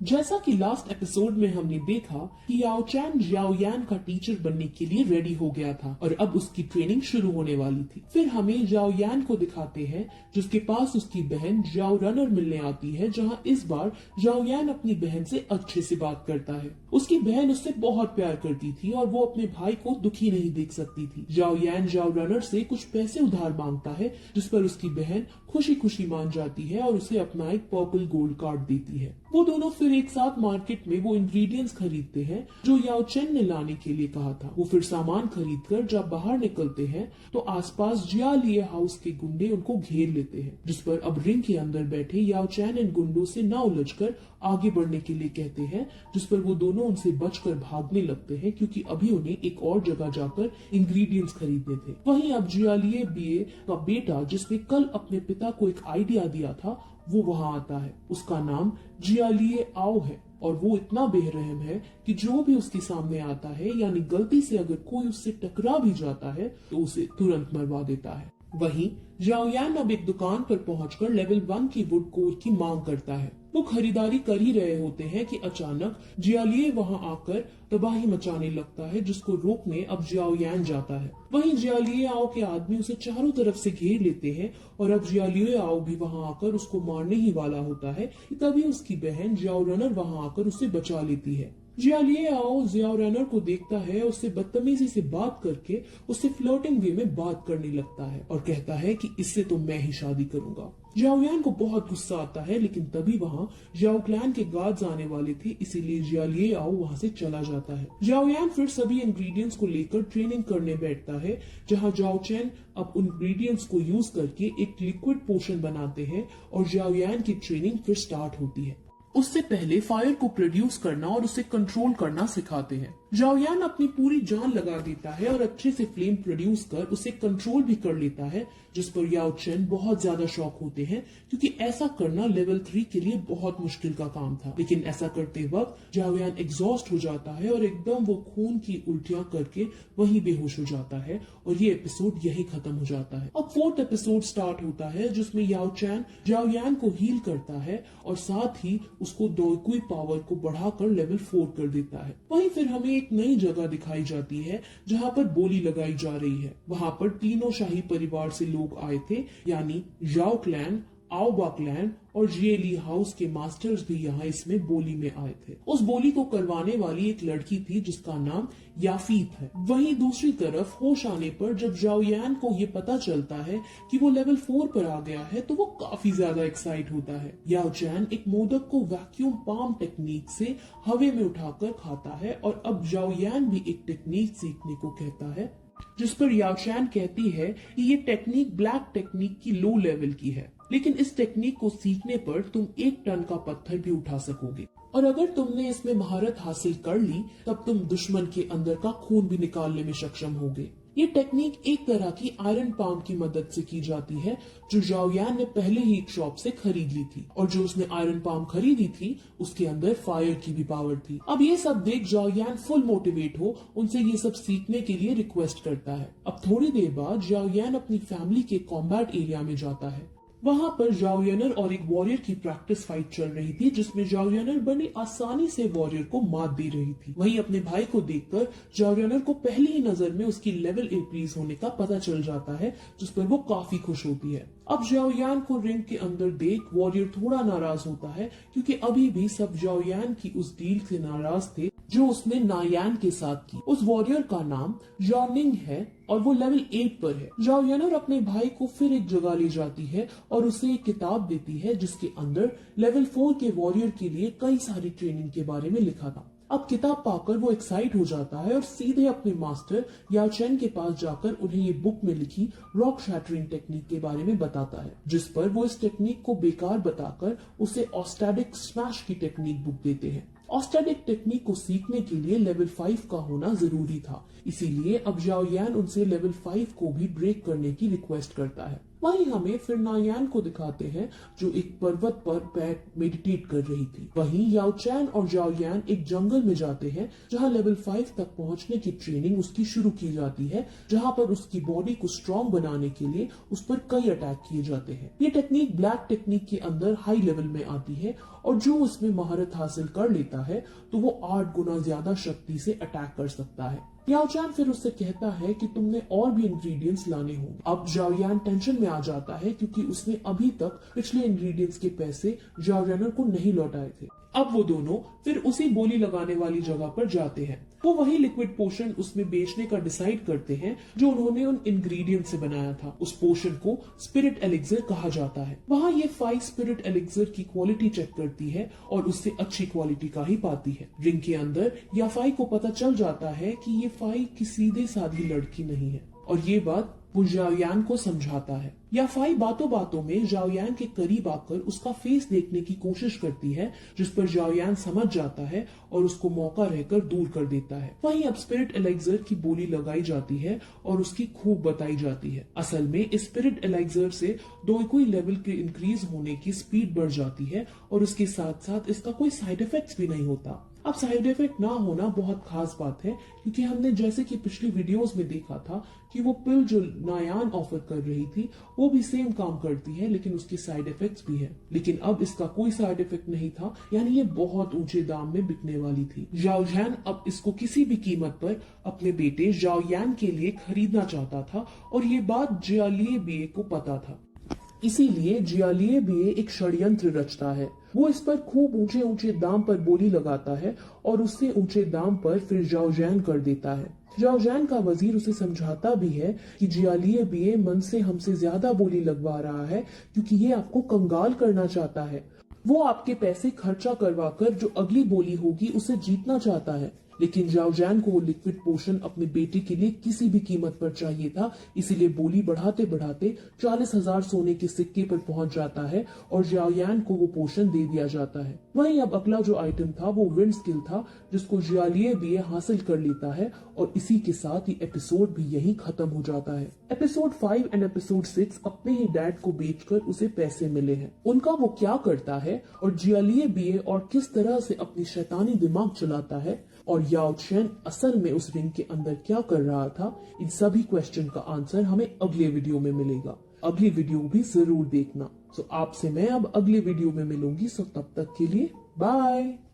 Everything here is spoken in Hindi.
जैसा कि लास्ट एपिसोड में हमने देखा कि याओ चैन जियाओ यान का टीचर बनने के लिए रेडी हो गया था और अब उसकी ट्रेनिंग शुरू होने वाली थी। फिर हमें जियाओ यान को दिखाते हैं जिसके पास उसकी बहन जियाओ रनर मिलने आती है, जहां इस बार जियाओ यान अपनी बहन से अच्छे से बात करता है। उसकी बहन उससे बहुत प्यार करती थी और वो अपने भाई को दुखी नहीं देख सकती थी। जियाओ यान जियाओ रनर से कुछ पैसे उधार मांगता है, जिस पर उसकी बहन खुशी खुशी मान जाती है और उसे अपना एक पर्पल गोल्ड कार्ड देती है। वो दोनों फिर एक साथ मार्केट में वो इंग्रेडिएंट्स खरीदते हैं जो याओ चेन ने लाने के लिए कहा था। वो फिर सामान खरीदकर जब बाहर निकलते हैं तो आसपास जियालिए हाउस के गुंडे उनको घेर लेते हैं, जिस पर अब रिंग के अंदर बैठे याओ चैन इन गुंडों से ना उलझकर आगे बढ़ने के लिए कहते हैं, जिस पर वो दोनों उनसे बचकर भागने लगते हैं क्योंकि अभी उन्हें एक और जगह जाकर इंग्रेडिएंट्स खरीदने थे। वहीं अब जियालिए बीए का बेटा, जिसने कल अपने पिता को एक आइडिया दिया था, वो वहां आता है। उसका नाम जियालिए आओ है और वो इतना बेरहम है कि जो भी उसके सामने आता है, यानी गलती से अगर कोई उससे टकरा भी जाता है तो उसे तुरंत मरवा देता है। वहीं जियाओ यान अब एक दुकान पर पहुंचकर लेवल 1 की वुड कोर की मांग करता है। वो खरीदारी कर ही रहे होते हैं कि अचानक जियालिए वहां आकर तबाही मचाने लगता है, जिसको रोकने अब जियाओ यान जाता है। वहीं जियालिए आओ के आदमी उसे चारों तरफ से घेर लेते हैं और अब जियालिए आओ भी वहां आकर उसको मारने ही वाला होता है। तभी उसकी बहन जियाओ रनर वहां आकर उसे बचा लेती है। जियालिए आओ जियाओ रनर को देखता है, उससे बदतमीजी से बात करके उससे फ्लर्टिंग वे में बात करने लगता है और कहता है कि इससे तो मैं ही शादी करूंगा। जियाओ यान को बहुत गुस्सा आता है, लेकिन तभी वहां जियाओ क्लैन के गार्ड्स आने वाले थे, इसीलिए जियालिए आओ वहां से चला जाता है। जियाओ यान फिर सभी इंग्रेडिएंट्स को लेकर ट्रेनिंग करने बैठता है, जहां जियाओ चैन अब उन इंग्रेडिएंट्स को यूज करके एक लिक्विड पोशन बनाते हैं और जियाओ यान की ट्रेनिंग फिर स्टार्ट होती है। उससे पहले फायर को प्रोड्यूस करना और उसे कंट्रोल करना सिखाते हैं। जियाओ यान अपनी पूरी जान लगा देता है और अच्छे से फ्लेम प्रोड्यूस कर उसे कंट्रोल भी कर लेता है, जिस पर याओ चेन बहुत ज्यादा शॉक होते हैं क्योंकि ऐसा करना लेवल 3 के लिए बहुत मुश्किल का काम था। लेकिन ऐसा करते वक्त जियाओ यान एग्जॉस्ट हो जाता है और एकदम वो खून की उल्टियां करके वहीं बेहोश हो जाता है और ये एपिसोड यही खत्म हो जाता है। अब 4th एपिसोड स्टार्ट होता है, जिसमें याओ चैन जियाओ यान को हील करता है और साथ ही उसको डोइकुई पावर को बढ़ाकर लेवल 4 कर देता है। वहीं फिर हमें एक नई जगह दिखाई जाती है जहां पर बोली लगाई जा रही है। वहां पर तीनों शाही परिवार से लोग आए थे, यानी याओ क्लैन, आओबा क्लैन और जिएली हाउस के मास्टर्स भी यहाँ इसमें बोली में आए थे। उस बोली को करवाने वाली एक लड़की थी जिसका नाम याफीत है। वहीं दूसरी तरफ होश आने पर जब जियाओ यान को ये पता चलता है कि वो लेवल 4 पर आ गया है तो वो काफी ज्यादा एक्साइट होता है। याओ चैन एक मोदक को वैक्यूम पाम टेक्निक से हवा में उठाकर खाता है और अब जियाओ यान भी एक टेक्निक सीखने को कहता है, जिस पर याओ चैन कहती है कि ये टेक्निक ब्लैक टेक्निक की लो लेवल की है, लेकिन इस टेक्निक को सीखने पर तुम 1 टन का पत्थर भी उठा सकोगे और अगर तुमने इसमें महारत हासिल कर ली तब तुम दुश्मन के अंदर का खून भी निकालने में सक्षम होगे। ये टेक्निक एक तरह की आयरन पाम की मदद से की जाती है, जो जियाओ यान ने पहले ही एक शॉप से खरीद ली थी और जो उसने आयरन पाम खरीदी थी उसके अंदर फायर की भी पावर थी। अब ये सब देख जियाओ यान फुल मोटिवेट हो उनसे ये सब सीखने के लिए रिक्वेस्ट करता है। अब थोड़ी देर बाद जियाओ यान अपनी फैमिली के कॉम्बैट एरिया में जाता है। वहां पर जियाओ यानर और एक वॉरियर की प्रैक्टिस फाइट चल रही थी, जिसमें जियाओ यानर बड़ी आसानी से वॉरियर को मात दे रही थी। वहीं अपने भाई को देखकर जियाओ यानर को पहली ही नजर में उसकी लेवल इंक्रीज होने का पता चल जाता है, जिस पर वो काफी खुश होती है। अब जियाओ यान को रिंग के अंदर देख वॉरियर थोड़ा नाराज होता है क्योंकि अभी भी सब जियाओ यान की उस डील से नाराज थे जो उसने नायान के साथ की। उस वॉरियर का नाम यानिंग है और वो लेवल 8 पर है। जियाओ यानर अपने भाई को फिर एक जगह ले जाती है और उसे एक किताब देती है जिसके अंदर लेवल 4 के वॉरियर के लिए कई सारी ट्रेनिंग के बारे में लिखा था। अब किताब पाकर वो एक्साइट हो जाता है और सीधे अपने मास्टर याओ चैन के पास जाकर उन्हें ये बुक में लिखी रॉक शैटरिंग टेक्निक के बारे में बताता है, जिस पर वो इस टेक्निक को बेकार बताकर उसे ऑस्टैटिक स्मैश की टेक्निक बुक देते हैं। ऑस्टैटिक टेक्निक को सीखने के लिए लेवल 5 का होना जरूरी था, इसीलिए अब जियाओ यान उनसे लेवल 5 को भी ब्रेक करने की रिक्वेस्ट करता है। वहीं हमें फिर नायान को दिखाते हैं जो एक पर्वत पर बैठ मेडिटेट कर रही थी। वहीं याओ चैन और जियाओ यान एक जंगल में जाते हैं जहां लेवल 5 तक पहुंचने की ट्रेनिंग उसकी शुरू की जाती है, जहां पर उसकी बॉडी को स्ट्रॉन्ग बनाने के लिए उस पर कई अटैक किए जाते हैं। ये टेक्निक ब्लैक टेक्निक के अंदर हाई लेवल में आती है और जो उसमें महारत हासिल कर लेता है तो वो 8 गुना ज्यादा शक्ति से अटैक कर सकता है। याओ चैन फिर उससे कहता है कि तुमने और भी इंग्रेडिएंट्स लाने होंगे। अब जाओ यान टेंशन में आ जाता है क्योंकि उसने अभी तक पिछले इंग्रेडिएंट्स के पैसे जाओ रेनर को नहीं लौटाए थे। अब वो दोनों फिर उसी बोली लगाने वाली जगह पर जाते हैं। वो वही लिक्विड पोशन उसमें बेचने का डिसाइड करते हैं जो उन्होंने उन इंग्रेडिएंट से बनाया था। उस पोशन को स्पिरिट एलिक्सर कहा जाता है। वहाँ ये 5 स्पिरिट एलिक्सर की क्वालिटी चेक करती है और उससे अच्छी क्वालिटी का ही पाती है। रिंग के अंदर याफाई को पता चल जाता है कि ये फाई की सीधे साधी लड़की नहीं है और ये बात वो जाओयान को समझाता है। याफाई बातों बातों में जाओयान के करीब आकर उसका फेस देखने की कोशिश करती है, जिस पर जाओयान समझ जाता है और उसको मौका रहकर दूर कर देता है। वहीं अब स्पिरिट एलिक्सर की बोली लगाई जाती है और उसकी खूब बताई जाती है। असल में इस स्पिरिट एलिक्सर से दोईकुई लेवल के इंक्रीज होने की स्पीड बढ़ जाती है और उसके साथ साथ इसका कोई साइड इफेक्ट्स भी नहीं होता। अब साइड इफेक्ट ना होना बहुत खास बात है क्योंकि हमने जैसे कि पिछली वीडियोस में देखा था कि वो पिल जो नायान ऑफर कर रही थी वो भी सेम काम करती है, लेकिन उसके साइड इफेक्ट्स भी है। लेकिन अब इसका कोई साइड इफेक्ट नहीं था, यानी ये बहुत ऊंचे दाम में बिकने वाली थी। जाओ जैन अब इसको किसी भी कीमत पर अपने बेटे जाओ यान के लिए खरीदना चाहता था और ये बात जियालिए बिए को पता था। इसीलिए जियालिए बिए एक षड्यंत्र रचता है। वो इस पर खूब ऊंचे ऊंचे दाम पर बोली लगाता है और उससे ऊंचे दाम पर फिर जाओ जैन कर देता है। जाओ जैन का वजीर उसे समझाता भी है कि जियालिए बिए मन से हमसे ज्यादा बोली लगवा रहा है क्योंकि ये आपको कंगाल करना चाहता है। वो आपके पैसे खर्चा करवा कर जो अगली बोली होगी उसे जीतना चाहता है। लेकिन जाओ जैन को वो लिक्विड पोशन अपने बेटे के लिए किसी भी कीमत पर चाहिए था, इसीलिए बोली बढ़ाते बढ़ाते 40,000 सोने के सिक्के पर पहुंच जाता है और जाओ यान को वो पोशन दे दिया जाता है। वहीं अब अगला जो आइटम था वो विंड स्किल था जिसको जियालिए बिए हासिल कर लेता है और इसी के साथ ये एपिसोड भी यही खत्म हो जाता है। एपिसोड 5 एंड एपिसोड 6 अपने ही डैड को बेचकर उसे पैसे मिले हैं। उनका वो क्या करता है और जियालिए बिए और किस तरह से अपनी शैतानी दिमाग चलाता है और याओ चैन असल में उस रिंग के अंदर क्या कर रहा था, इन सभी क्वेश्चन का आंसर हमें अगले वीडियो में मिलेगा। अगली वीडियो भी जरूर देखना। आपसे मैं अब अगले वीडियो में मिलूंगी। तब तक के लिए बाय।